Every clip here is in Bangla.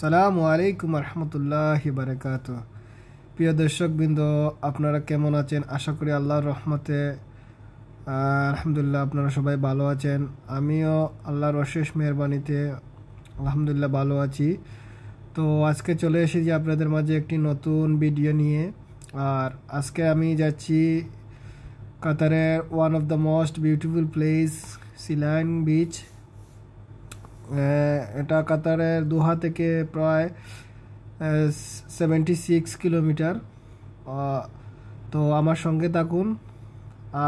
সালামু আলাইকুম রহমতুল্লাহি বারাকাতু। প্রিয় দর্শকবৃন্দ, আপনারা কেমন আছেন? আশা করি আল্লাহর রহমতে আলহামদুলিল্লাহ আপনারা সবাই ভালো আছেন। আমিও আল্লাহর অশেষ মেহরবানিতে আলহামদুলিল্লাহ ভালো আছি। তো আজকে চলে এসেছি আপনাদের মাঝে একটি নতুন ভিডিও নিয়ে। আর আজকে আমি যাচ্ছি কাতারের one of the most beautiful place, saline beach. এটা কাতারের দোহা থেকে প্রায় 76 কিলোমিটার। তো আমার সঙ্গে থাকুন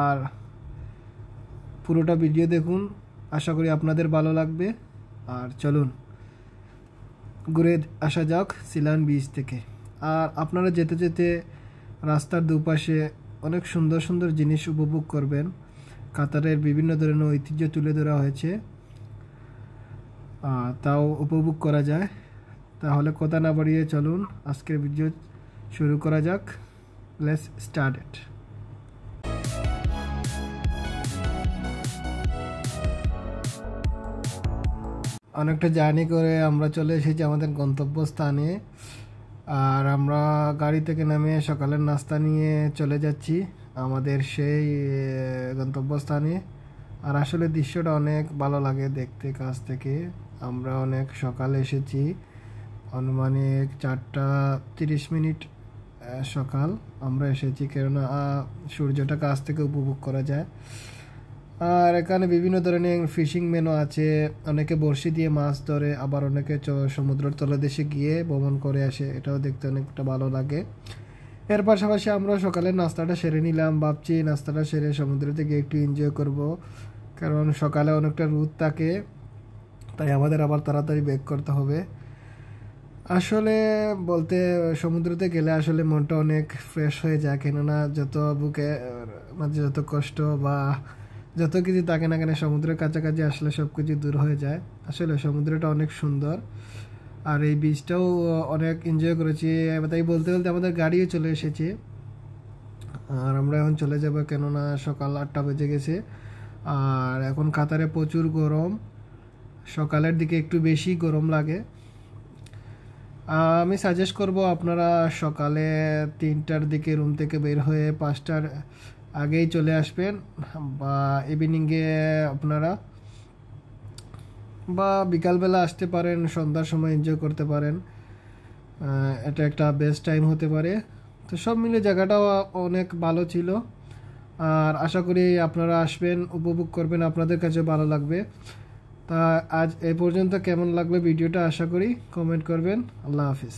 আর পুরোটা ভিডিও দেখুন, আশা করি আপনাদের ভালো লাগবে। আর চলুন ঘুরে আসা যাক সিলাইন বিচ থেকে। আর আপনারা যেতে যেতে রাস্তার দুপাশে অনেক সুন্দর সুন্দর জিনিস উপভোগ করবেন। কাতারের বিভিন্ন ধরনের ঐতিহ্য তুলে ধরা হয়েছে, তাও উপভোগ করা যায়। তাহলে কথা না বাড়িয়ে চলুন আজকের ভিডিও শুরু করা যাক। Let's start it. অনেকটা জার্নি করে আমরা চলে এসেছি আমাদের গন্তব্যস্থানে। আর আমরা গাড়ি থেকে নেমে সকালের নাস্তা নিয়ে চলে যাচ্ছি আমাদের সেই গন্তব্যস্থানে। আর আসলে দৃশ্যটা অনেক ভালো লাগে দেখতে কাছ থেকে। আমরা অনেক সকালে এসেছি, আনুমানিক 4:30 সকাল আমরা এসেছি, কেননা সূর্যটা কাছ থেকে উপভোগ করা যায়। আর এখানে বিভিন্ন ধরনের ফিশিং মেনও আছে, অনেকে বড়শি দিয়ে মাছ ধরে, আবার অনেকে সমুদ্রের তলদেশে গিয়ে ভ্রমণ করে আসে, এটাও দেখতে অনেকটা ভালো লাগে। এর পাশাপাশি আমরা সকালে নাস্তাটা সেরে নিলাম, ভাবছি নাস্তাটা সেরে সমুদ্রে গিয়ে একটু এনজয় করব, কারণ সকালে অনেকটা রোদ থাকে, তাই আমাদের আবার তাড়াতাড়ি ব্যাক করতে হবে। আসলে বলতে সমুদ্রতে গেলে আসলে মনটা অনেক ফ্রেশ হয়ে যায়, কেননা যত বুকে মাঝে যত কষ্ট বা যত কিছু থাকে না কেন, সমুদ্রের কাছাকাছি আসলে সব কিছু দূর হয়ে যায়। আসলে সমুদ্রটা অনেক সুন্দর আর এই বিচটাও অনেক এনজয় করেছি। তাই বলতে বলতে আমাদের গাড়িও চলে এসেছে আর আমরা এখন চলে যাব, কেননা সকাল 8টা বেজে গেছে। আর এখন কাতারে প্রচুর গরম, সকালের দিকে একটু বেশি গরম লাগে। আমি সাজেস্ট করব আপনারা সকালে 3টার দিকে রুম থেকে বের হয়ে 5টার আগেই চলে আসবেন, বা ইভিনিংয়ে আপনারা বা বিকালবেলা আসতে পারেন, সন্ধ্যার সময় এনজয় করতে পারেন। এটা একটা বেস্ট টাইম হতে পারে। তো সব মিলে জায়গাটাও অনেক ভালো ছিল। আর আশা করি আপনারা আসবেন, উপভোগ করবেন, আপনাদের কাছে ভালো লাগবে। তা আজ এ পর্যন্ত কেমন লাগলো ভিডিওটা আশা করি কমেন্ট করবেন। আল্লাহ হাফিজ।